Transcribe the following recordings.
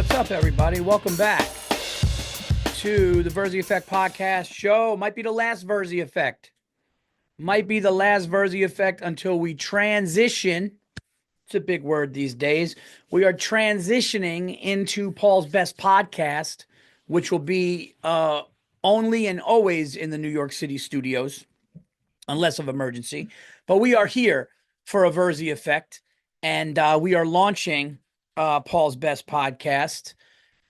What's up, everybody? Welcome back to the Virzi Effect podcast show. Might be the last Virzi Effect. Might be the last Virzi Effect until we transition. It's a big word these days. We are transitioning into Paul's Best podcast, which will be only and always in the New York City studios, unless of emergency. But we are here for a Virzi Effect, and we are launching Paul's Best podcast.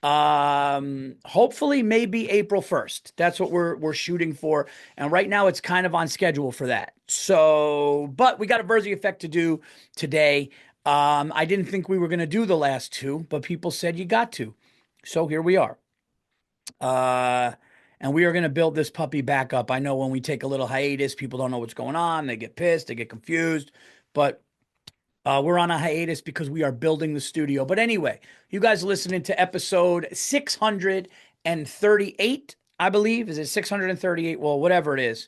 Hopefully maybe April 1st. That's what we're shooting for. And right now it's kind of on schedule for that. So, but we got a Virzi Effect to do today. I didn't think we were going to do the last two, but people said you got to. So here we are. And we are going to build this puppy back up. I know when we take a little hiatus, people don't know what's going on. They get pissed, they get confused, but we're on a hiatus because we are building the studio. But anyway, you guys are listening to episode 638, I believe. Is it 638? Well, whatever it is.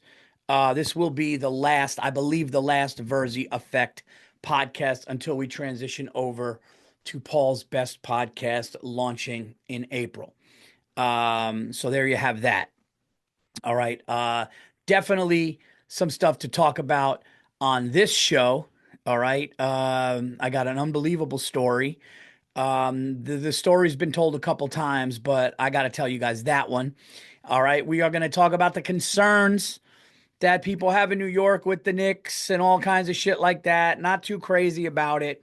This will be the last, I believe, the last Virzi Effect podcast until we transition over to Paul's Best podcast launching in April. So there you have that. All right. Definitely some stuff to talk about on this show. All right. I got an unbelievable story. The story's been told a couple times, but I got to tell you guys that one. All right. We are going to talk about the concerns that people have in New York with the Knicks and all kinds of shit like that. Not too crazy about it.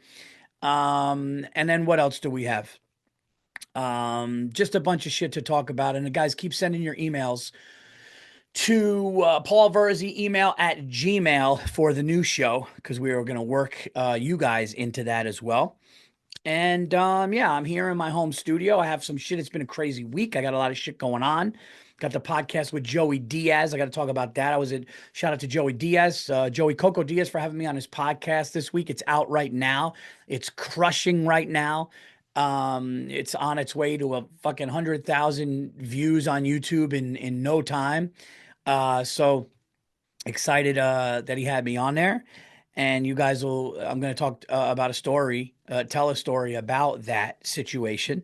And then what else do we have? Just a bunch of shit to talk about. And the guys, keep sending your emails to Paul Virzi email at Gmail for the new show, because we are going to work you guys into that as well. And yeah, I'm here in my home studio. I have some shit. It's been a crazy week. I got a lot of shit going on. Got the podcast with Joey Diaz. I got to talk about that. Shout out to Joey Diaz, Joey Coco Diaz, for having me on his podcast this week. It's out right now. It's crushing right now. It's on its way to a fucking 100,000 views on YouTube in no time. So excited that he had me on there. And you guys I'm going to talk about a story, tell a story about that situation.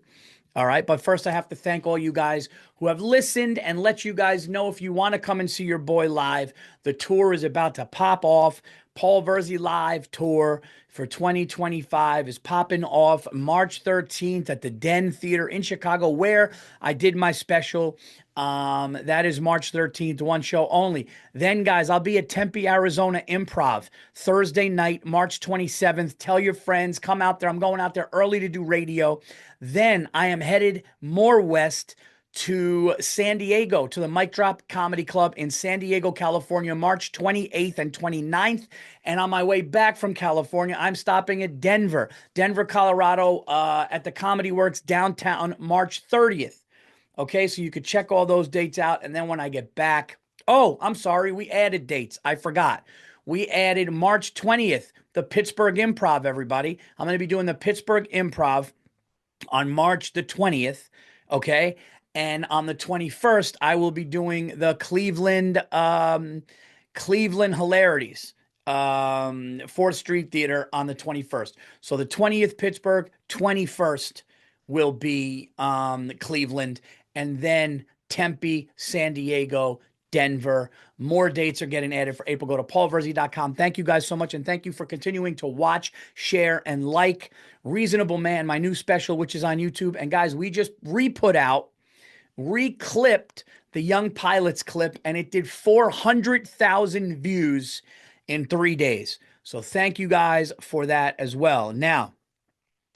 All right. But first, I have to thank all you guys who have listened and let you guys know if you want to come and see your boy live. The tour is about to pop off. Paul Virzi Live Tour for 2025 is popping off March 13th at the Den Theater in Chicago, where I did my special. That is March 13th, one show only. Then, guys, I'll be at Tempe, Arizona Improv Thursday night, March 27th. Tell your friends, come out there. I'm going out there early to do radio. Then I am headed more west to San Diego, to the Mic Drop Comedy Club in San Diego, California, March 28th and 29th. And on my way back from California, I'm stopping at Denver, Colorado, at the Comedy Works downtown, March 30th. Okay, so you could check all those dates out. And then when I get back, oh, I'm sorry, we added dates. I forgot. We added March 20th, the Pittsburgh Improv, everybody. I'm going to be doing the Pittsburgh Improv on March the 20th, okay? And on the 21st, I will be doing the Cleveland Hilarities, 4th Street Theater on the 21st. So the 20th, Pittsburgh, 21st will be Cleveland, and then Tempe, San Diego, Denver. More dates are getting added for April. Go to paulvirzi.com. Thank you guys so much, and thank you for continuing to watch, share, and like Reasonable Man, my new special, which is on YouTube. And guys, we just reclipped the Young Pilots clip, and it did 400,000 views in 3 days. So thank you guys for that as well. Now,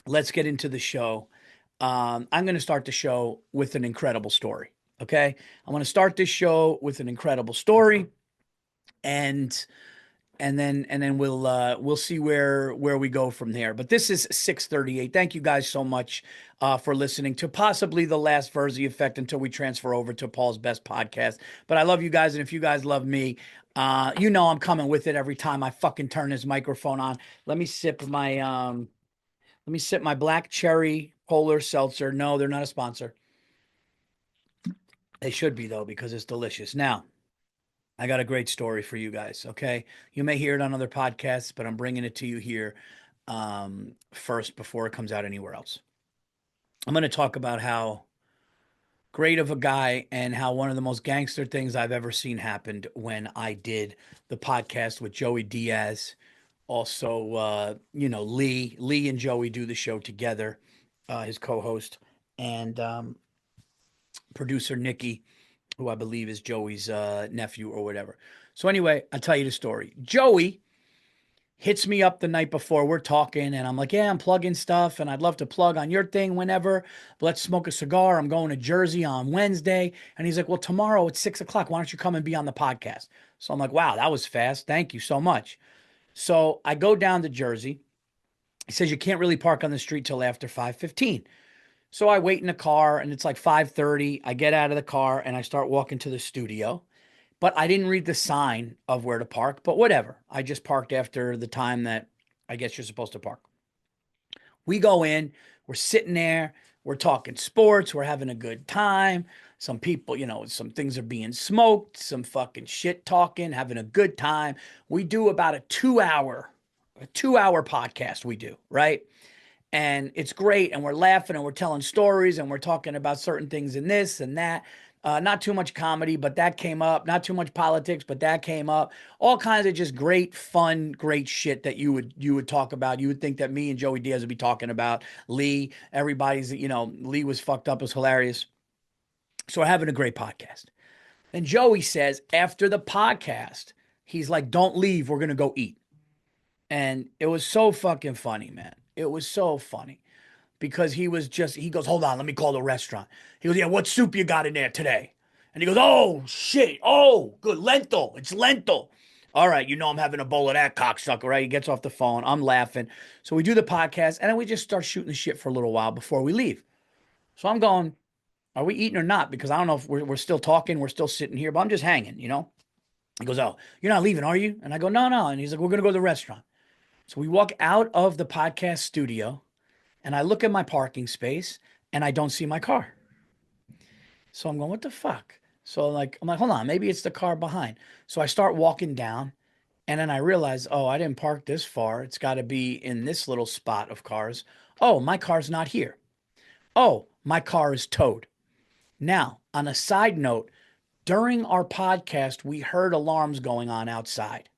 let's get into the show. I'm going to start the show with an incredible story. Okay. I'm going to start this show with an incredible story, and then we'll see where we go from there. But this is 638. Thank you guys so much for listening to possibly the last Virzi Effect until we transfer over to Paul's Best podcast. But I love you guys, and if you guys love me, you know I'm coming with it every time I fucking turn this microphone on. Let me sip my black cherry polar seltzer. No, they're not a sponsor. They should be, though, because it's delicious. Now, I got a great story for you guys, okay? You may hear it on other podcasts, but I'm bringing it to you here first before it comes out anywhere else. I'm going to talk about how great of a guy and how one of the most gangster things I've ever seen happened when I did the podcast with Joey Diaz. Also, Lee and Joey do the show together, his co-host, and producer Nikki, who I believe is Joey's nephew or whatever. So anyway, I'll tell you the story. Joey hits me up the night before. We're talking, and I'm like, yeah, I'm plugging stuff, and I'd love to plug on your thing whenever. But let's smoke a cigar. I'm going to Jersey on Wednesday. And he's like, well, tomorrow at 6 o'clock, why don't you come and be on the podcast? So I'm like, wow, that was fast. Thank you so much. So I go down to Jersey. He says you can't really park on the street till after 5:15. So I wait in the car, and it's like 5:30. I get out of the car, and I start walking to the studio. But I didn't read the sign of where to park, but whatever. I just parked after the time that I guess you're supposed to park. We go in, we're sitting there, we're talking sports, we're having a good time. Some people, some things are being smoked, some fucking shit talking, having a good time. We do about a 2 hour podcast we do, right? And it's great. And we're laughing and we're telling stories and we're talking about certain things and this and that. Not too much comedy, but that came up. Not too much politics, but that came up. All kinds of just great, fun, great shit that you would talk about. You would think that me and Joey Diaz would be talking about. Lee, everybody's, Lee was fucked up. It was hilarious. So we're having a great podcast. And Joey says after the podcast, he's like, "Don't leave. We're gonna go eat." And it was so fucking funny, man. It was so funny because he goes, hold on, let me call the restaurant. He goes, yeah, what soup you got in there today? And he goes, oh, shit. Oh, good. Lentil. It's lentil. All right. I'm having a bowl of that cocksucker, right? He gets off the phone. I'm laughing. So we do the podcast and then we just start shooting the shit for a little while before we leave. So I'm going, are we eating or not? Because I don't know if we're still talking. We're still sitting here, but I'm just hanging. He goes, oh, you're not leaving, are you? And I go, no, no. And he's like, we're going to go to the restaurant. So we walk out of the podcast studio and I look at my parking space and I don't see my car. So I'm going, what the fuck? So I'm like, hold on, maybe it's the car behind. So I start walking down and then I realize, oh, I didn't park this far. It's got to be in this little spot of cars. Oh, my car's not here. Oh, my car is towed. Now, on a side note, during our podcast, we heard alarms going on outside.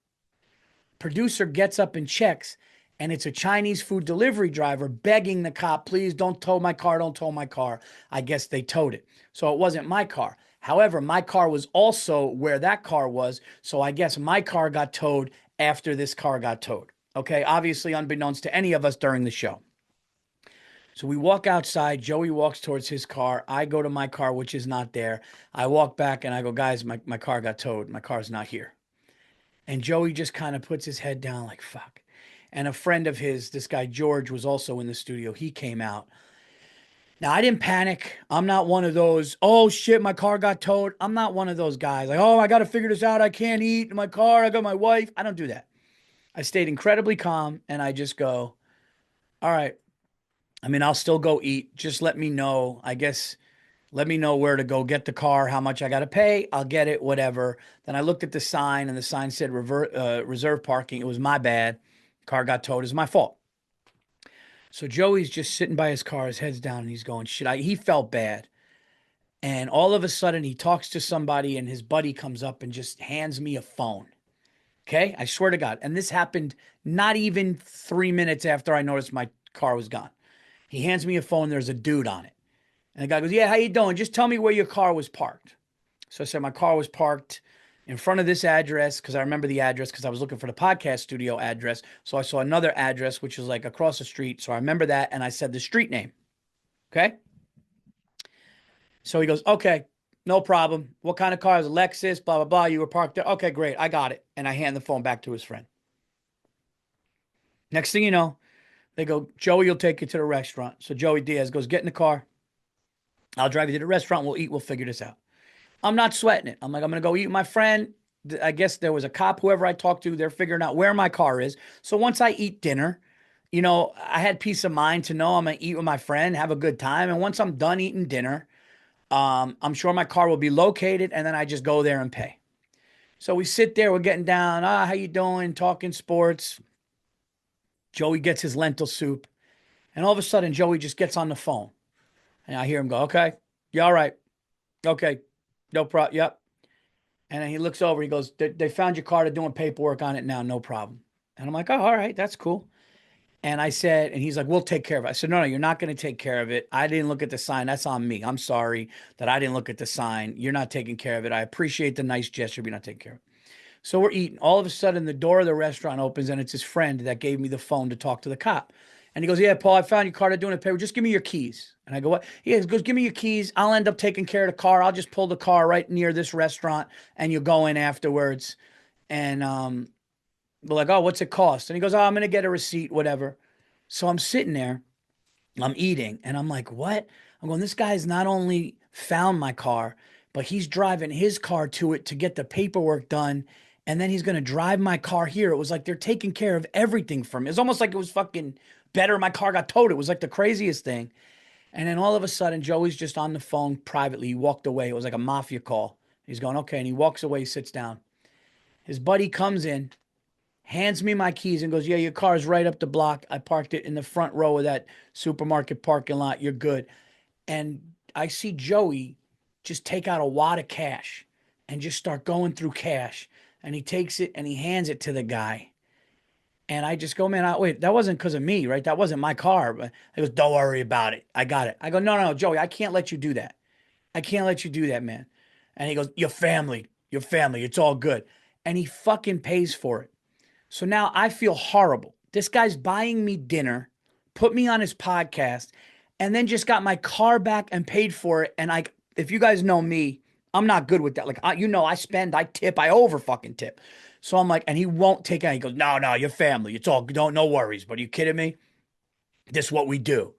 Producer gets up and checks, and it's a Chinese food delivery driver begging the cop, please don't tow my car, don't tow my car. I guess they towed it. So it wasn't my car. However, my car was also where that car was. So I guess my car got towed after this car got towed. Okay. Obviously, unbeknownst to any of us during the show. So we walk outside. Joey walks towards his car. I go to my car, which is not there. I walk back and I go, guys, my car got towed. My car's not here. And Joey just kind of puts his head down like, fuck. And a friend of his, this guy George, was also in the studio. He came out. Now, I didn't panic. I'm not one of those, oh shit, my car got towed. I'm not one of those guys like, oh, I got to figure this out. I can't eat in my car. I got my wife. I don't do that. I stayed incredibly calm and I just go, all right. I mean, I'll still go eat. Just let me know. I guess let me know where to go get the car, how much I got to pay. I'll get it, whatever. Then I looked at the sign and the sign said reserve parking. It was my bad. Car got towed. It's my fault. So Joey's just sitting by his car, his head's down, and he's going, shit, he felt bad. And all of a sudden, he talks to somebody, and his buddy comes up and just hands me a phone. Okay? I swear to God. And this happened not even 3 minutes after I noticed my car was gone. He hands me a phone. There's a dude on it. And the guy goes, yeah, how you doing? Just tell me where your car was parked. So I said, my car was parked in front of this address because I remember the address because I was looking for the podcast studio address. So I saw another address, which was like across the street. So I remember that. And I said the street name. Okay. So he goes, okay, no problem. What kind of car is it? Lexus, blah, blah, blah. You were parked there. Okay, great. I got it. And I hand the phone back to his friend. Next thing you know, they go, Joey will take you to the restaurant. So Joey Diaz goes, get in the car. I'll drive you to the restaurant. We'll eat. We'll figure this out. I'm not sweating it. I'm like, I'm going to go eat with my friend. I guess there was a cop, whoever I talked to, they're figuring out where my car is. So once I eat dinner, I had peace of mind to know I'm going to eat with my friend, have a good time. And once I'm done eating dinner, I'm sure my car will be located and then I just go there and pay. So we sit there, we're getting down. How you doing? Talking sports. Joey gets his lentil soup. And all of a sudden, Joey just gets on the phone. And I hear him go, okay, you all right? Okay, no problem. Yep. And then he looks over. He goes, they found your car. They're doing paperwork on it now. No problem. And I'm like, oh, all right, that's cool. And I said, and he's like, we'll take care of it. I said, no, no, you're not going to take care of it. I didn't look at the sign. That's on me. I'm sorry that I didn't look at the sign. You're not taking care of it. I appreciate the nice gesture, but you're not taking care of it. So we're eating. All of a sudden, the door of the restaurant opens, and it's his friend that gave me the phone to talk to the cop. And he goes, yeah, Paul, I found your car. They're doing a paper. Just give me your keys. And I go, what? He goes, give me your keys. I'll end up taking care of the car. I'll just pull the car right near this restaurant, and you'll go in afterwards. And we're like, oh, what's it cost? And he goes, oh, I'm going to get a receipt, whatever. So I'm sitting there, I'm eating, and I'm like, what? I'm going, this guy's not only found my car, but he's driving his car to it to get the paperwork done. And then he's going to drive my car here. It was like they're taking care of everything for me. It's almost like it was fucking better. My car got towed. It was like the craziest thing. And then all of a sudden, Joey's just on the phone privately. He walked away. It was like a mafia call. He's going, okay. And he walks away, sits down. His buddy comes in, hands me my keys and goes, yeah, your car's right up the block. I parked it in the front row of that supermarket parking lot. You're good. And I see Joey just take out a wad of cash and just start going through cash. And he takes it and he hands it to the guy. And I just go, man, wait, that wasn't because of me, right? That wasn't my car. But he goes, don't worry about it. I got it. I go, no, no, Joey, I can't let you do that. I can't let you do that, man. And he goes, your family, it's all good. And he fucking pays for it. So now I feel horrible. This guy's buying me dinner, put me on his podcast, and then just got my car back and paid for it. And if you guys know me, I'm not good with that. Like, I spend, I tip, I over fucking tip. So I'm like, and he won't take it. He goes, no, no, your family. It's all, don't, no worries. But are you kidding me? This is what we do.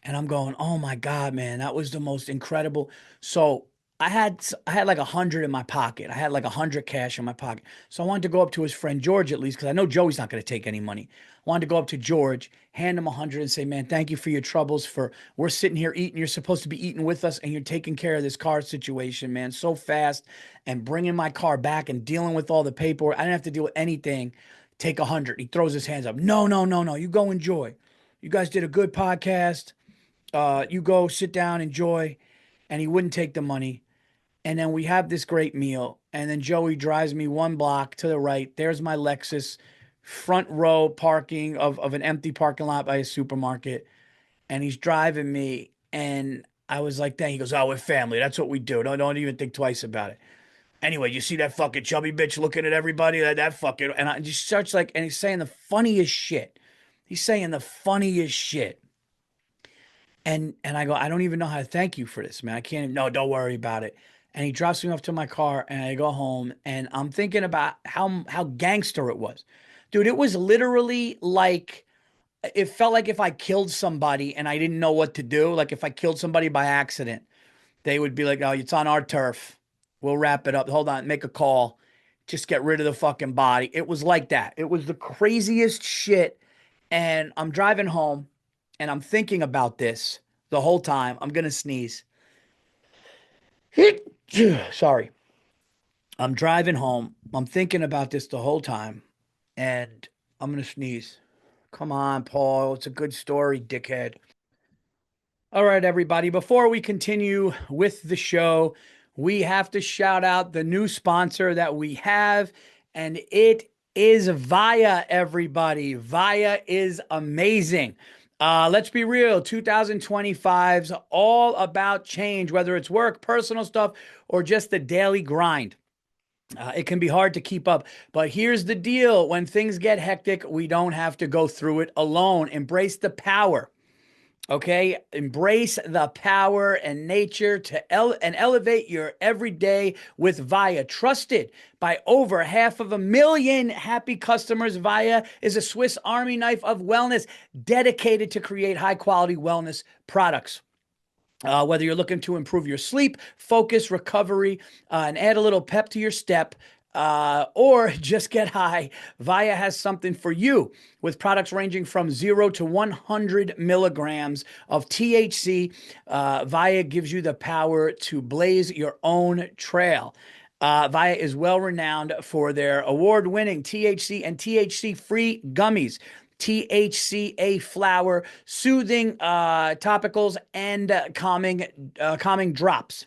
And I'm going, oh my God, man, that was the most incredible. So I had like 100 in my pocket. I had like 100 cash in my pocket. So I wanted to go up to his friend George at least, because I know Joey's not going to take any money. I wanted to go up to George, hand him 100 and say, man, thank you for your troubles. We're sitting here eating. You're supposed to be eating with us, and you're taking care of this car situation, man, so fast, and bringing my car back and dealing with all the paperwork. I didn't have to deal with anything. Take 100. He throws his hands up. No, no, no, no. You go enjoy. You guys did a good podcast. You go sit down, enjoy. And he wouldn't take the money. And then we have this great meal. And then Joey drives me one block to the right. There's my Lexus, front row parking of an empty parking lot by a supermarket. And he's driving me. And I was like, dang, he goes, oh, we're family. That's what we do. Don't even think twice about it. Anyway, you see that fucking chubby bitch looking at everybody? That fucking, and I just starts like, and he's saying the funniest shit. He's saying the funniest shit. And I go, I don't even know how to thank you for this, man. I can't even, no, don't worry about it. And he drops me off to my car and I go home and I'm thinking about how gangster it was. Dude, it was literally like it felt like if I killed somebody and I didn't know what to do, like if I killed somebody by accident, they would be like, "Oh, it's on our turf. We'll wrap it up. Hold on, make a call. Just get rid of the fucking body." It was like that. It was the craziest shit. And I'm driving home and I'm thinking about this the whole time. I'm gonna sneeze. Sorry. I'm driving home. I'm thinking about this the whole time, and I'm gonna sneeze. Come on, Paul. It's a good story, dickhead. All right, everybody. Before we continue with the show, we have to shout out the new sponsor that we have, and it is Via, everybody. Via is amazing. Let's be real, 2025's all about change, whether it's work, personal stuff, or just the daily grind. It can be hard to keep up, but here's the deal. When things get hectic, we don't have to go through it alone. Embrace the power. Okay, embrace the power and nature to elevate your everyday with Via. Trusted by over 500,000 happy customers, Via is a Swiss Army knife of wellness, dedicated to create high quality wellness products. Whether you're looking to improve your sleep, focus, recovery, and add a little pep to your step, or just get high, Via has something for you with products ranging from 0 to 100 milligrams of THC. Via gives you the power to blaze your own trail. Via is well renowned for their award winning THC and THC free gummies. THCA flower, soothing topicals, and calming drops,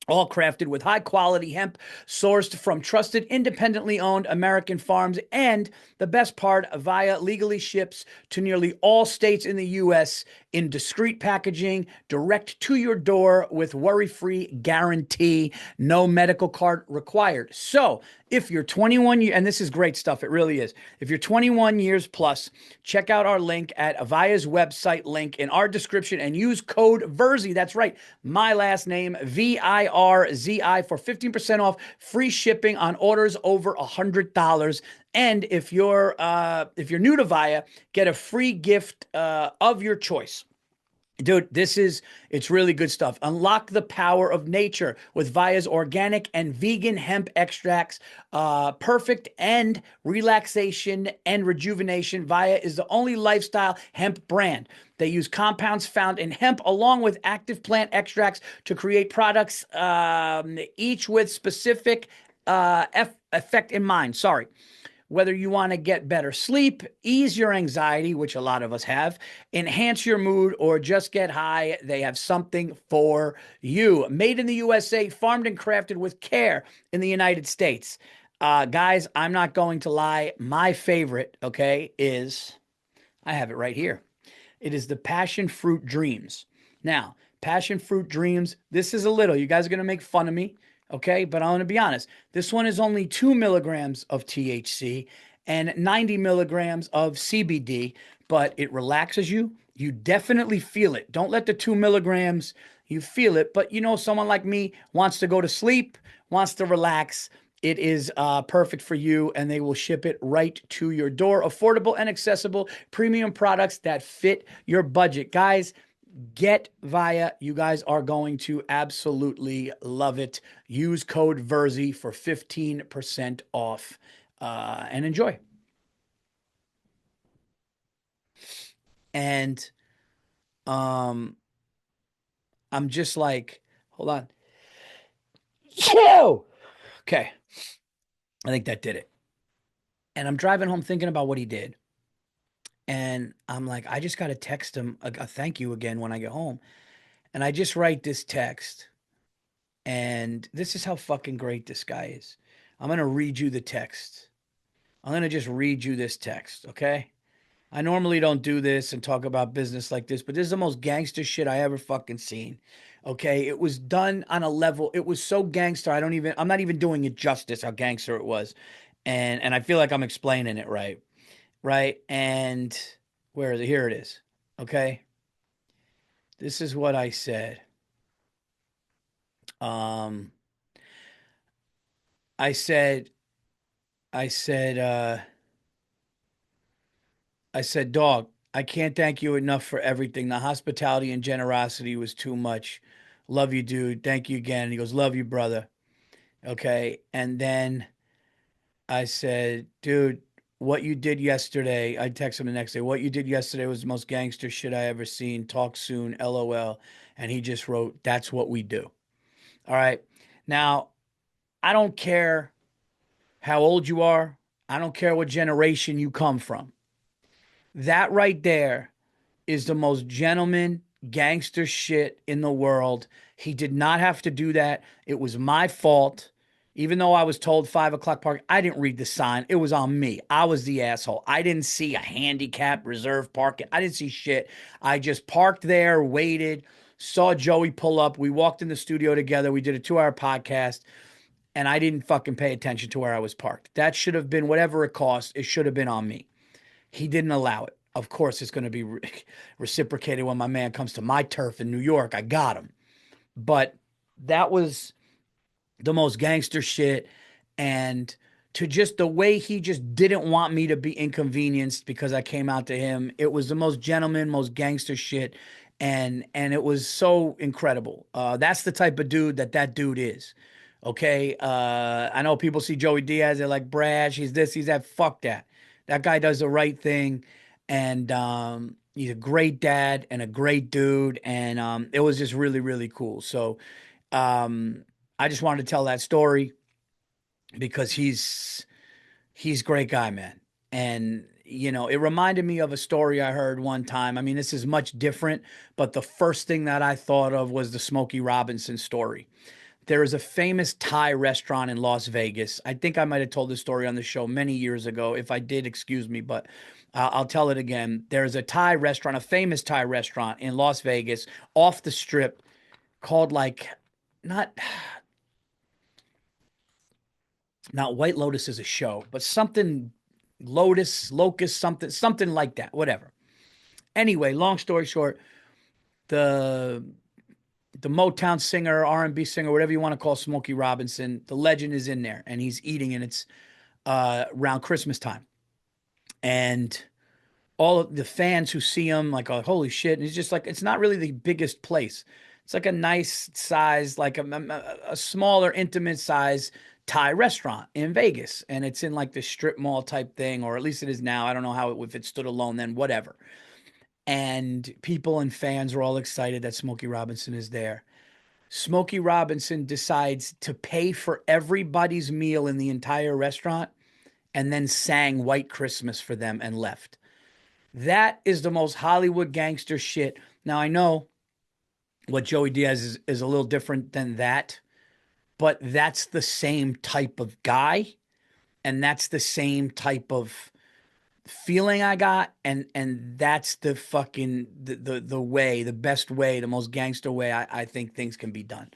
all crafted with high quality hemp sourced from trusted, independently owned American farms. And the best part, Avaya legally ships to nearly all states in the U.S. in discreet packaging, direct to your door with worry free guarantee, no medical card required. So, if you're 21 years, and this is great stuff, it really is. If you're 21 years plus, check out our link at Avaya's website link in our description and use code Virzi. That's right, my last name, VIRZI, for 15% off, free shipping on orders over $100. And if you're new to Via, get a free gift of your choice. Dude, it's really good stuff. Unlock the power of nature with Via's organic and vegan hemp extracts. Perfect and relaxation and rejuvenation. Via is the only lifestyle hemp brand. They use compounds found in hemp along with active plant extracts to create products, each with specific effect in mind. Sorry. Whether you want to get better sleep, ease your anxiety, which a lot of us have, enhance your mood, or just get high, they have something for you. Made in the USA, farmed and crafted with care in the United States. Guys, I'm not going to lie. My favorite, okay, I have it right here. It is the Passion Fruit Dreams. Now, Passion Fruit Dreams, this is a little, you guys are going to make fun of me, okay? But I'm going to be honest. This one is only 2 milligrams of THC and 90 milligrams of CBD, but it relaxes you. You definitely feel it. Don't let the 2 milligrams, you feel it. But someone like me wants to go to sleep, wants to relax. It is perfect for you, and they will ship it right to your door. Affordable and accessible premium products that fit your budget. Guys, get Via. You guys are going to absolutely love it. Use code Virzi for 15% off and enjoy. And I'm just like, hold on. Yo! Okay. I think that did it. And I'm driving home thinking about what he did. And I'm like, I just got to text him a thank you again when I get home. And I just write this text. And this is how fucking great this guy is. I'm going to read you the text. I'm going to just read you this text, okay? I normally don't do this and talk about business like this, but this is the most gangster shit I ever fucking seen. Okay? It was done on a level. It was so gangster. I'm not even doing it justice how gangster it was. And I feel like I'm explaining it right. Right? And where is it? Here it is. Okay? This is what I said. Um I said I said I said, dog, I can't thank you enough for everything. The hospitality and generosity was too much. Love you, dude. Thank you again. And he goes, love you, brother. Okay. And then I said, dude, what you did yesterday, I texted him the next day. What you did yesterday was the most gangster shit I ever seen. Talk soon, LOL. And he just wrote, that's what we do. All right. Now, I don't care how old you are. I don't care what generation you come from. That right there is the most gentleman gangster shit in the world. He did not have to do that. It was my fault. Even though I was told 5 o'clock park, I didn't read the sign. It was on me. I was the asshole. I didn't see a handicap reserve parking. I didn't see shit. I just parked there, waited, saw Joey pull up. We walked in the studio together. We did a 2-hour podcast, and I didn't fucking pay attention to where I was parked. That should have been whatever it cost. It should have been on me. He didn't allow it. Of course, it's going to be reciprocated when my man comes to my turf in New York. I got him. But that was the most gangster shit. And to just the way he just didn't want me to be inconvenienced because I came out to him, it was the most gentleman, most gangster shit. And it was so incredible. That's the type of dude that dude is. Okay. I know people see Joey Diaz, they're like, brash, he's this, he's that. Fuck that. That guy does the right thing. And he's a great dad and a great dude. And it was just really, really cool. So I just wanted to tell that story because he's a great guy, man. And it reminded me of a story I heard one time. I mean, this is much different, but the first thing that I thought of was the Smokey Robinson story. There is a famous Thai restaurant in Las Vegas. I think I might have told this story on the show many years ago. If I did, excuse me, but I'll tell it again. There's a Thai restaurant, a famous Thai restaurant in Las Vegas off the strip called like not not White Lotus is a show, but something Lotus, Locust, something like that, whatever. Anyway, long story short, the the Motown singer, R&B singer, whatever you want to call Smokey Robinson, the legend is in there and he's eating and it's around Christmas time. And all of the fans who see him like, oh, holy shit. And it's just like, it's not really the biggest place. It's like a nice size, like a smaller, intimate size Thai restaurant in Vegas. And it's in like the strip mall type thing, or at least it is now. I don't know how if it stood alone then, whatever. And people and fans are all excited that Smokey Robinson is there. Smokey Robinson decides to pay for everybody's meal in the entire restaurant and then sang White Christmas for them and left. That is the most Hollywood gangster shit. Now, I know what Joey Diaz is a little different than that, but that's the same type of guy. And that's the same type of feeling I got. And that's the fucking the way, the best way, the most gangster way I think things can be done.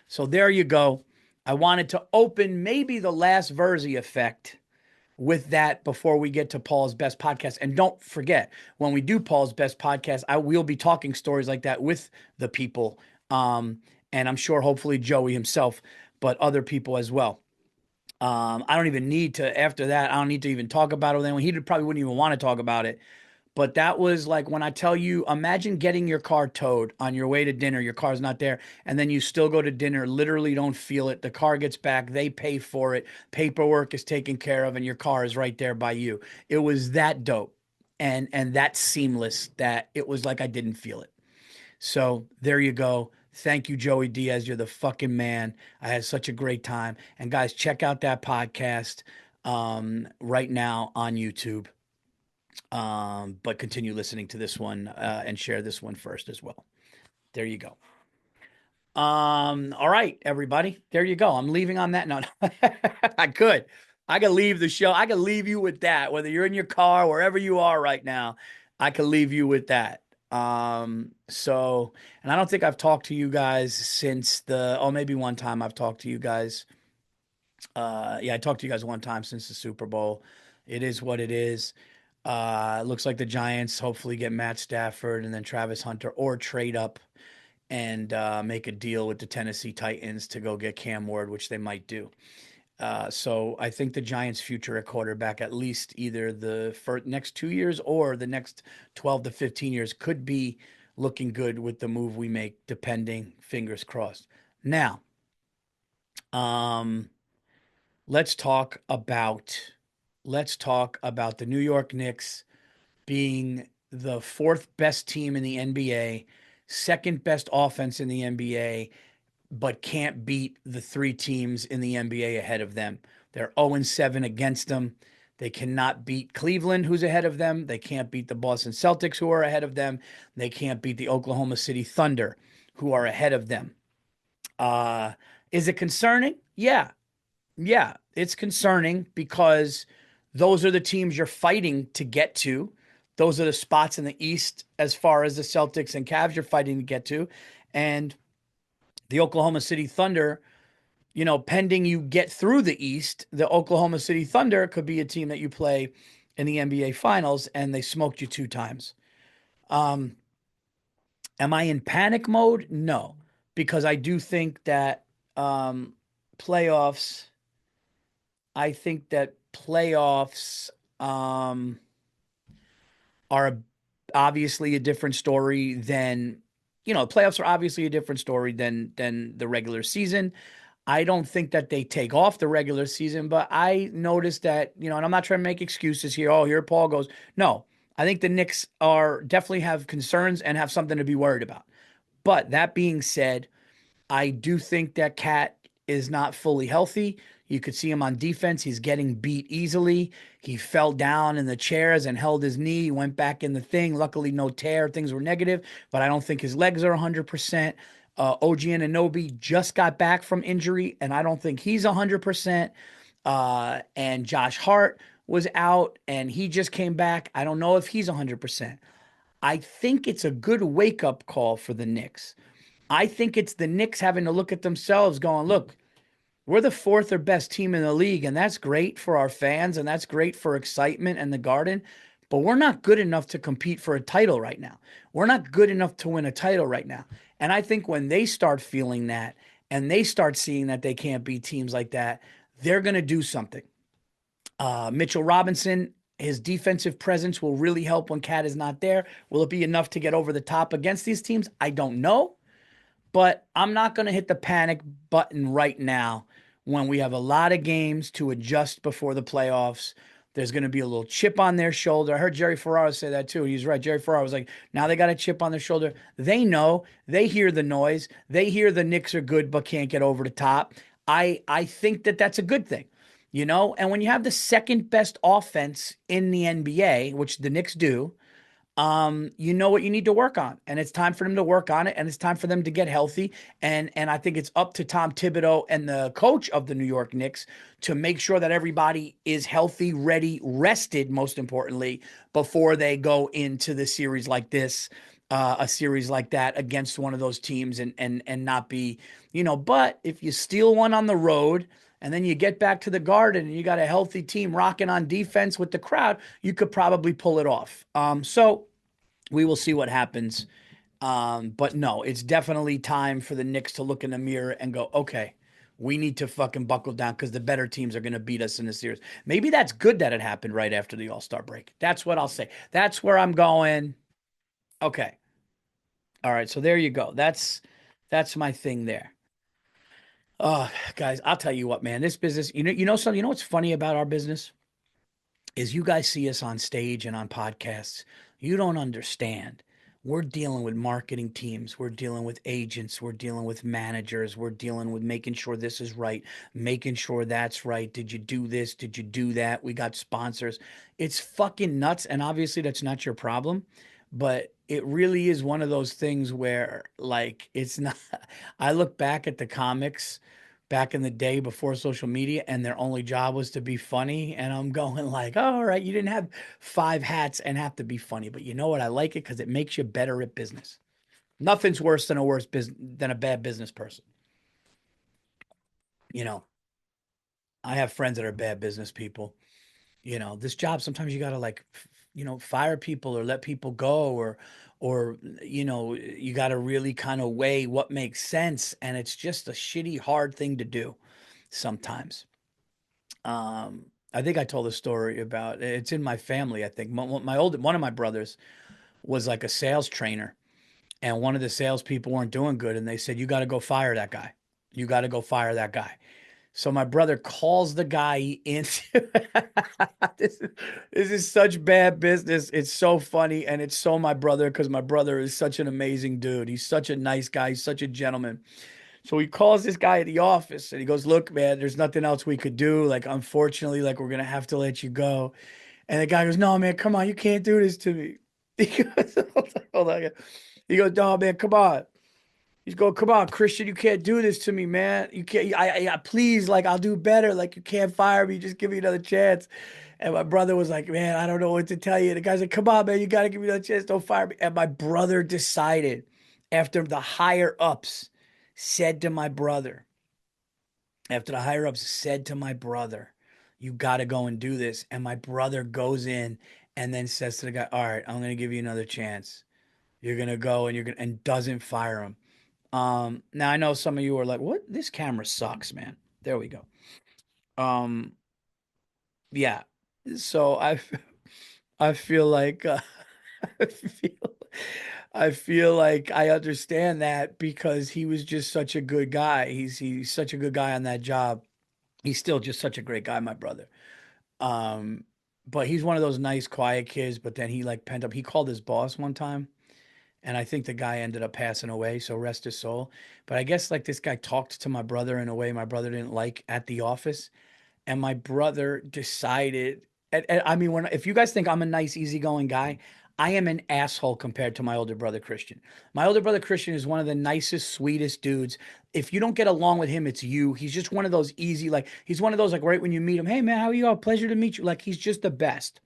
So there you go. I wanted to open maybe the last Virzi effect with that before we get to Paul's best podcast. And don't forget, when we do Paul's best podcast, I will be talking stories like that with the people. And I'm sure hopefully Joey himself, but other people as well. I don't even need to, after that, I don't need to even talk about it with anyone. He probably wouldn't even want to talk about it. But that was like when I tell you, imagine getting your car towed on your way to dinner, your car's not there, and then you still go to dinner, literally don't feel it. The car gets back, they pay for it, paperwork is taken care of, and your car is right there by you. It was that dope and that seamless that it was like I didn't feel it. So there you go. Thank you, Joey Diaz. You're the fucking man. I had such a great time. And guys, check out that podcast right now on YouTube. But continue listening to this one and share this one first as well. There you go. All right, everybody. There you go. I'm leaving on that note. I could. I could leave the show. I could leave you with that. Whether you're in your car, wherever you are right now, I could leave you with that. And I don't think I've talked to you guys since maybe one time I've talked to you guys. Yeah, I talked to you guys one time since the Super Bowl. It is what it is. It looks like the Giants hopefully get Matt Stafford and then Travis Hunter or trade up and make a deal with the Tennessee Titans to go get Cam Ward, which they might do. So I think the Giants' future at quarterback, at least either the next 2 years or the next 12 to 15 years, could be looking good with the move we make, depending, fingers crossed. Now, um, let's talk about the New York Knicks being the fourth best team in the NBA, second best offense in the NBA, but can't beat the three teams in the NBA ahead of them. They're 0-7 against them. They cannot beat Cleveland, who's ahead of them. They can't beat the Boston Celtics, who are ahead of them. They can't beat the Oklahoma City Thunder, who are ahead of them. Is it concerning? Yeah. Yeah, it's concerning because those are the teams you're fighting to get to. Those are the spots in the East as far as the Celtics and Cavs you're fighting to get to. And the Oklahoma City Thunder, pending you get through the East, the Oklahoma City Thunder could be a team that you play in the NBA Finals, and they smoked you 2 times. Um, am I in panic mode? No, because I do think that playoffs. I think that playoffs are obviously a different story than playoffs are obviously a different story than the regular season. I don't think that they take off the regular season, but I noticed that, and I'm not trying to make excuses here. Oh, here Paul goes. No, I think the Knicks are definitely have concerns and have something to be worried about. But that being said, I do think that Cat is not fully healthy. You could see him on defense. He's getting beat easily. He fell down in the chairs and held his knee. He went back in the thing. Luckily, no tear. Things were negative, but I don't think his legs are 100%. OG Anunoby just got back from injury, and I don't think he's 100%. And Josh Hart was out, and he just came back. I don't know if he's 100%. I think it's a good wake up call for the Knicks. I think it's the Knicks having to look at themselves going, look, we're the fourth or best team in the league, and that's great for our fans, and that's great for excitement and the Garden. But we're not good enough to compete for a title right now. We're not good enough to win a title right now. And I think when they start feeling that and they start seeing that they can't beat teams like that, they're going to do something. Mitchell Robinson, his defensive presence will really help when Cat is not there. Will it be enough to get over the top against these teams? I don't know. But I'm not going to hit the panic button right now when we have a lot of games to adjust before the playoffs. There's going to be a little chip on their shoulder. I heard Jerry Ferraro say that too. He's right. Jerry Ferraro was like, now they got a chip on their shoulder. They know. They hear the noise. They hear the Knicks are good but can't get over the top. I think that that's a good thing, you know? And when you have the second best offense in the NBA, which the Knicks do, you know what you need to work on, and it's time for them to work on it, and it's time for them to get healthy. And I think it's up to Tom Thibodeau and the coach of the New York Knicks to make sure that everybody is healthy, ready, rested, most importantly, before they go into the series like this, a series like that against one of those teams, and not be, you know. But if you steal one on the road. And then you get back to the Garden and you got a healthy team rocking on defense with the crowd, you could probably pull it off. So we will see what happens. But no, it's definitely time for the Knicks to look in the mirror and go, okay, we need to fucking buckle down because the better teams are going to beat us in the series. Maybe that's good that it happened right after the All-Star break. That's what I'll say. That's where I'm going. Okay. All right. So there you go. That's my thing there. Oh, guys, I'll tell you what, man. This business, something. You know what's funny about our business is you guys see us on stage and on podcasts. You don't understand. We're dealing with marketing teams. We're dealing with agents. We're dealing with managers. We're dealing with making sure this is right, making sure that's right. Did you do this? Did you do that? We got sponsors. It's fucking nuts. And obviously, that's not your problem. But it really is one of those things where, like, it's not. I look back at the comics back in the day before social media and their only job was to be funny, and I'm going like, oh, all right, you didn't have five hats and have to be funny, but you know what, I like it because it makes you better at business. Nothing's worse than a bad business person. you know I have friends that are bad business people. This job, sometimes you gotta like fire people or let people go, or you gotta really kind of weigh what makes sense, and it's just a shitty hard thing to do sometimes. I think I told a story about it's in my family. I think one of my brothers was like a sales trainer, and one of the salespeople weren't doing good, and they said, "You got to go fire that guy. You got to go fire that guy." So my brother calls the guy into this is, this is such bad business. It's so funny, and it's so my brother because my brother is such an amazing dude. He's such a nice guy. He's such a gentleman. So he calls this guy at the office and he goes, "Look, man, there's nothing else we could do. Like, unfortunately, like we're gonna have to let you go." And the guy goes, "No, man, come on, you can't do this to me." He goes, hold on. He goes, "No, man, come on." He's going, "Come on, Christian, you can't do this to me, man. You can't, please, like, I'll do better. Like, you can't fire me. Just give me another chance." And my brother was like, "Man, I don't know what to tell you." The guy's like, "Come on, man, you got to give me another chance. Don't fire me." And my brother decided, after the higher ups said to my brother, after the higher ups said to my brother, "You got to go and do this." And my brother goes in and then says to the guy, "All right, I'm going to give you another chance. You're going to go and and doesn't fire him." Now I know some of you are like, "What? This camera sucks, man." There we go. Um, yeah. So I feel like I feel I feel like I understand that because he was just such a good guy. He's such a good guy on that job. He's still just such a great guy, my brother. Um, but he's one of those nice, quiet kids. But then he like pent up. He called his boss one time And I think the guy ended up passing away, so rest his soul. But I guess like this guy talked to my brother in a way my brother didn't like at the office, and my brother decided. And I mean, when if you guys think I'm a nice, easygoing guy, I am an asshole compared to my older brother Christian. My older brother Christian is one of the nicest, sweetest dudes. If you don't get along with him, it's you. He's just one of those easy, like he's one of those like right when you meet him, hey man, how are you? Oh, pleasure to meet you. Like he's just the best,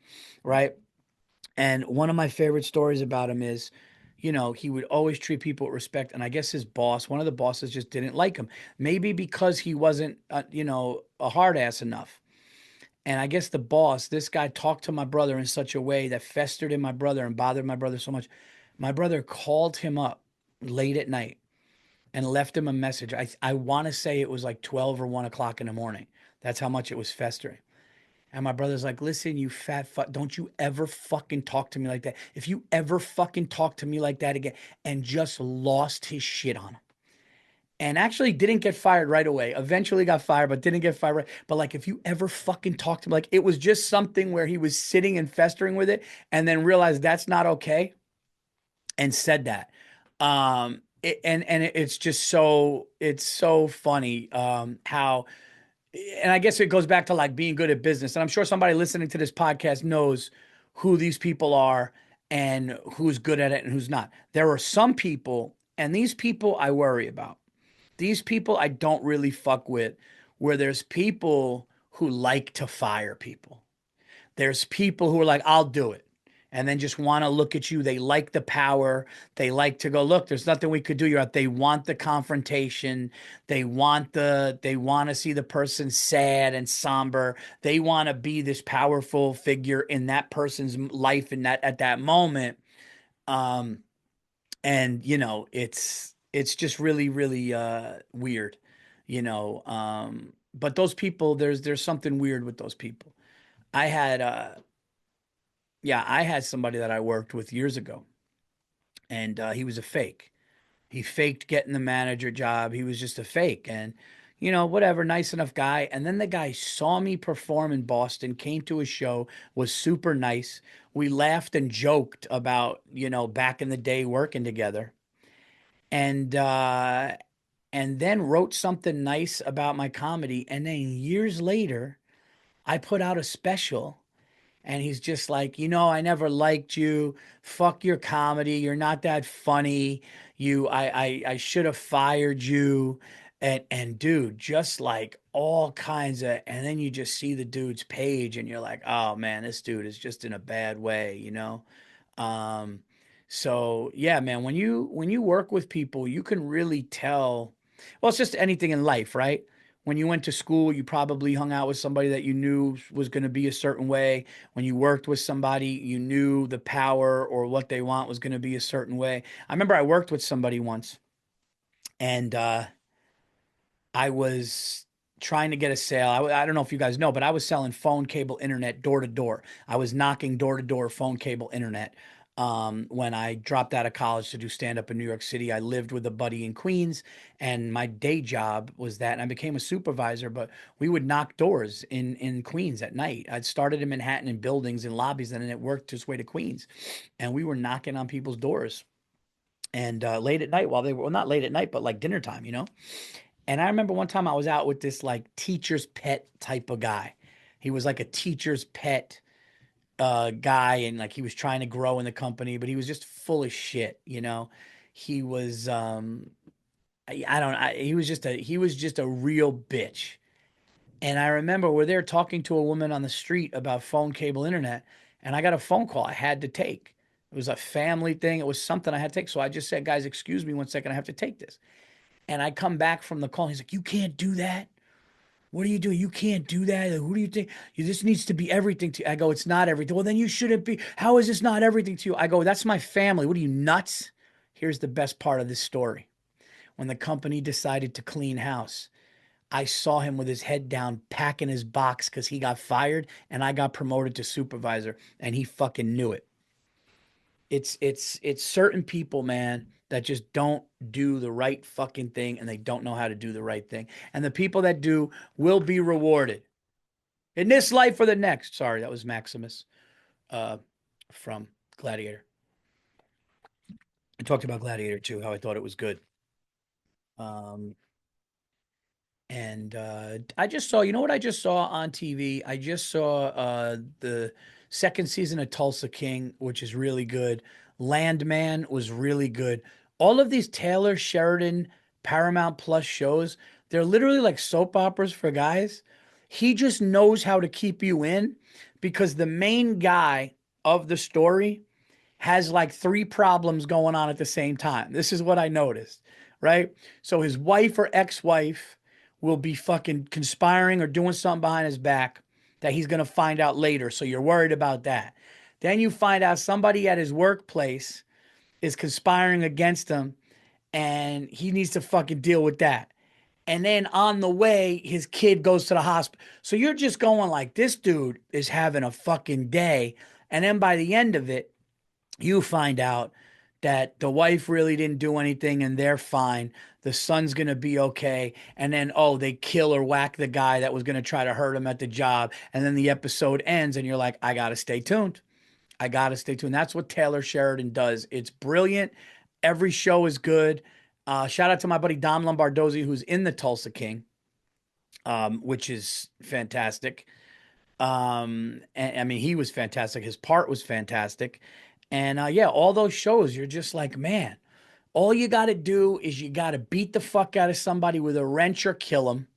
right? And one of my favorite stories about him is, he would always treat people with respect. And I guess his boss, one of the bosses, just didn't like him. Maybe because he wasn't, a hard ass enough. And I guess the boss, this guy talked to my brother in such a way that festered in my brother and bothered my brother so much. My brother called him up late at night and left him a message. I want to say it was like 12 or 1 o'clock in the morning. That's how much it was festering. And my brother's like, listen, you fat fuck, don't you ever fucking talk to me like that. If you ever fucking talk to me like that again, and just lost his shit on him. And actually didn't get fired right away. Eventually got fired, but didn't get fired right. But like, if you ever fucking talk to him, like it was just something where he was sitting and festering with it and then realized that's not okay and said that. It's just it's so funny how and I guess it goes back to like being good at business. And I'm sure somebody listening to this podcast knows who these people are and who's good at it and who's not. There are some people, and these people I worry about. These people I don't really fuck with, where there's people who like to fire people. There's people who are like, I'll do it. And then just want to look at you. They like the power. They like to go, look, there's nothing we could do. You're out. They want the confrontation. They want to see the person sad and somber. They want to be this powerful figure in that person's life in that at that moment. Um, and it's just really, really weird, but those people, there's something weird with those people. I had Yeah, I had somebody that I worked with years ago, and he was a fake. He faked getting the manager job. He was just a fake, and whatever, nice enough guy. And then the guy saw me perform in Boston, came to a show, was super nice. We laughed and joked about back in the day working together, and then wrote something nice about my comedy. And then years later, I put out a special. And he's just like, I never liked you. Fuck your comedy. You're not that funny. I should have fired you. And dude, just like all kinds of, and then you just see the dude's page and you're like, oh man, this dude is just in a bad way. Um, so yeah, man, when you work with people, you can really tell. Well, it's just anything in life, right? When you went to school, you probably hung out with somebody that you knew was going to be a certain way. When you worked with somebody, you knew the power or what they want was going to be a certain way. I remember I worked with somebody once, and I was trying to get a sale. I don't know if you guys know, but I was selling phone, cable, internet door to door. I was knocking door to door phone, cable, internet. When I dropped out of college to do stand up in New York City, I lived with a buddy in Queens, and my day job was that. And I became a supervisor, but we would knock doors in Queens at night. I'd started in Manhattan in buildings and lobbies, and then it worked its way to Queens, and we were knocking on people's doors. And late at night, while they were well, not late at night, but like dinner time. And I remember one time I was out with this like teacher's pet type of guy. He was like a teacher's pet guy, and like he was trying to grow in the company, but he was just full of shit. He was I don't he was just a real bitch. And I remember we're there talking to a woman on the street about phone, cable, internet, and I got a phone call I had to take. It was a family thing. It was something I had to take. So I just said, guys, excuse me 1 second. I have to take this. And I come back from the call. And he's like, you can't do that. What are you doing? You can't do that. Who do you think? This needs to be everything to you. I go, it's not everything. Well, then you shouldn't be. How is this not everything to you? I go, that's my family. What are you, nuts? Here's the best part of this story. When the company decided to clean house, I saw him with his head down, packing his box because he got fired and I got promoted to supervisor, and he fucking knew it. It's certain people, man, that just don't do the right fucking thing and they don't know how to do the right thing. And the people that do will be rewarded in this life or the next. Sorry, that was Maximus uh from Gladiator. I talked about Gladiator too, how I thought it was good. Um, and I just saw, you know what I just saw on TV? I just saw the second season of Tulsa King, which is really good. Landman was really good. All of these Taylor Sheridan Paramount Plus shows, they're literally like soap operas for guys. He just knows how to keep you in because the main guy of the story has like three problems going on at the same time. This is what I noticed, right? So his wife or ex-wife will be fucking conspiring or doing something behind his back that he's going to find out later. So you're worried about that. Then you find out somebody at his workplace is conspiring against him and he needs to fucking deal with that. And then on the way, his kid goes to the hospital. So you're just going like, this dude is having a fucking day. And then by the end of it, you find out that the wife really didn't do anything and they're fine. The son's going to be okay. And then, oh, they kill or whack the guy that was going to try to hurt him at the job. And then the episode ends and you're like, I got to stay tuned. I got to stay tuned. That's what Taylor Sheridan does. It's brilliant. Every show is good. Shout out to my buddy Dom Lombardozzi, who's in the Tulsa King, which is fantastic. And I mean, he was fantastic. His part was fantastic. And yeah, all those shows, you're just like, man, all you got to do is you got to beat the fuck out of somebody with a wrench or kill them.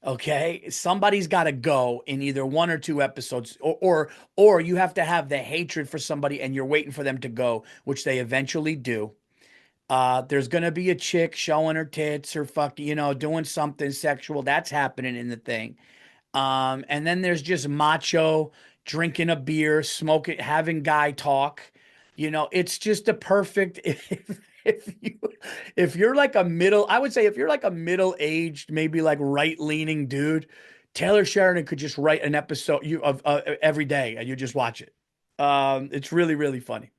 Okay, somebody's got to go in either one or two episodes, or you have to have the hatred for somebody and you're waiting for them to go, which they eventually do. There's gonna be a chick showing her tits or doing something sexual. That's happening in the thing. And then there's just macho drinking a beer, smoking, having guy talk. It's just a perfect if you if you're like a middle, I would say if you're like a middle-aged, maybe like right-leaning dude, Taylor Sheridan could just write an episode of every day and you just watch it. It's really, really funny.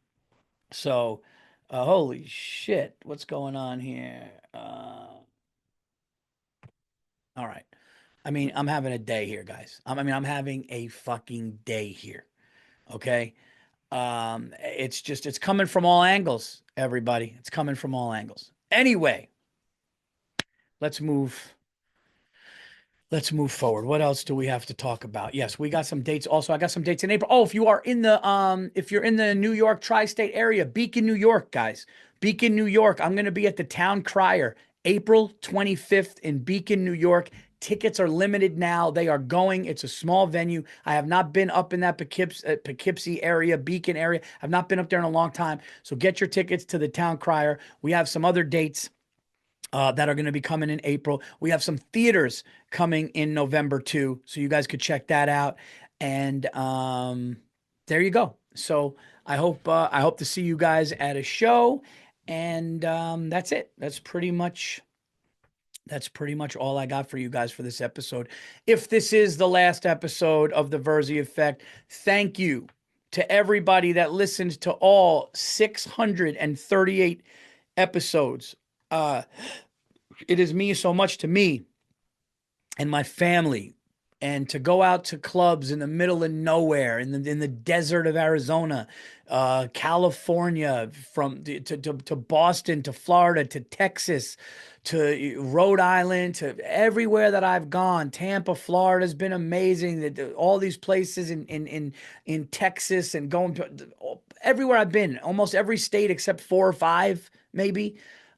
So, holy shit, what's going on here? All right. I mean, I'm having a day here, guys. I mean, I'm having a fucking day here. Okay. It's coming from all angles, everybody. It's coming from all angles. Anyway, let's move. Let's move forward. What else do we have to talk about? Yes, we got some dates. Also, I got some dates in April. Oh, if you're in the New York tri-state area, Beacon, New York, guys. Beacon, New York. I'm going to be at the Town Crier, April 25th in Beacon, New York. Tickets are limited now. They are going. It's a small venue. I have not been up in that Poughkeepsie area, Beacon area. I've not been up there in a long time. So get your tickets to the Town Crier. We have some other dates that are going to be coming in April. We have some theaters coming in November too, so you guys could check that out. And there you go. So I hope to see you guys at a show. And that's it. That's pretty much all I got for you guys for this episode. If this is the last episode of the Virzi Effect, thank you to everybody that listened to all 638 episodes. It is me so much to me and my family, and to go out to clubs in the middle of nowhere in the desert of Arizona, California, to Boston, to Florida, to Texas, to Rhode Island, to everywhere that I've gone. Tampa, Florida has been amazing. All these places in Texas, and going to everywhere I've been, almost every state except four or five, maybe.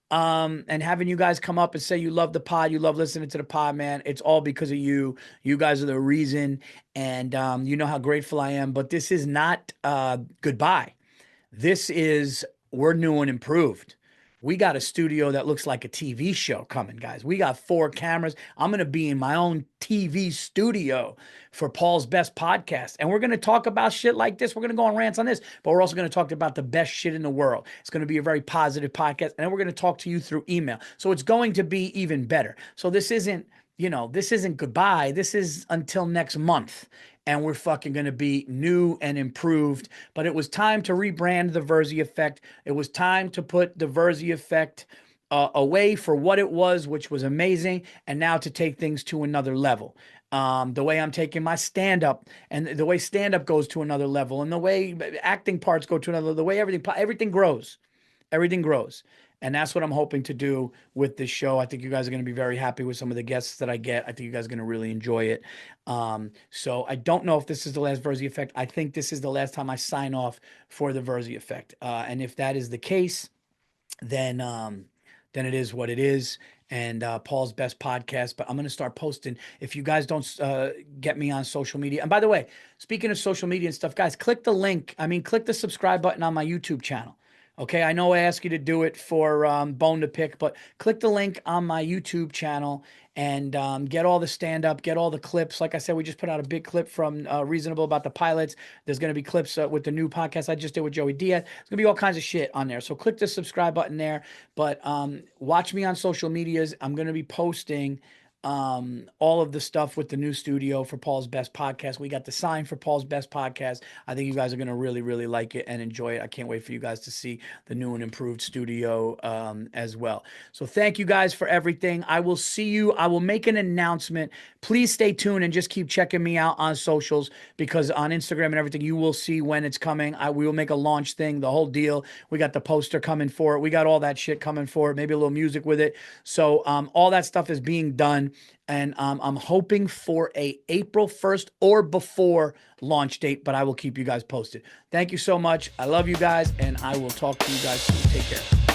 And having you guys come up and say you love the pod, you love listening to the pod, man. It's all because of you. You guys are the reason, and you know how grateful I am. But this is not goodbye. This is we're new and improved. We got a studio that looks like a TV show coming, guys. We got four cameras. I'm going to be in my own TV studio for Paul's Best Podcast. And we're going to talk about shit like this. We're going to go on rants on this, but we're also going to talk about the best shit in the world. It's going to be a very positive podcast. And then we're going to talk to you through email. So it's going to be even better. So this isn't goodbye. This is until next month. And we're fucking going to be new and improved. But it was time to rebrand the Virzi Effect. It was time to put the Virzi Effect away for what it was, which was amazing, and now to take things to another level. The way I'm taking my stand-up, and the way stand-up goes to another level, and the way acting parts go to another, the way everything grows. Everything grows. And that's what I'm hoping to do with this show. I think you guys are going to be very happy with some of the guests that I get. I think you guys are going to really enjoy it. So I don't know if this is the last Virzi Effect. I think this is the last time I sign off for the Virzi Effect. And if that is the case, then it is what it is. And Paul's Best Podcast. But I'm going to start posting. If you guys don't get me on social media. And by the way, speaking of social media and stuff, guys, click the link. I mean, click the subscribe button on my YouTube channel. Okay, I know I ask you to do it for Bone to Pick, but click the link on my YouTube channel and get all the stand-up, get all the clips. Like I said, we just put out a big clip from Reasonable about the pilots. There's going to be clips with the new podcast I just did with Joey Diaz. There's going to be all kinds of shit on there. So click the subscribe button there. But watch me on social medias. I'm going to be posting all of the stuff with the new studio for Paul's Best Podcast. We got the sign for Paul's Best Podcast. I think you guys are going to really, really like it and enjoy it. I can't wait for you guys to see the new and improved studio as well. So thank you guys for everything. I will see you. I will make an announcement. Please stay tuned and just keep checking me out on socials, because on Instagram and everything, you will see when it's coming. We will make a launch thing, the whole deal. We got the poster coming for it. We got all that shit coming for it, maybe a little music with it. So all that stuff is being done. And I'm hoping for a April 1st or before launch date, but I will keep you guys posted. Thank you so much. I love you guys, and I will talk to you guys soon. Take care.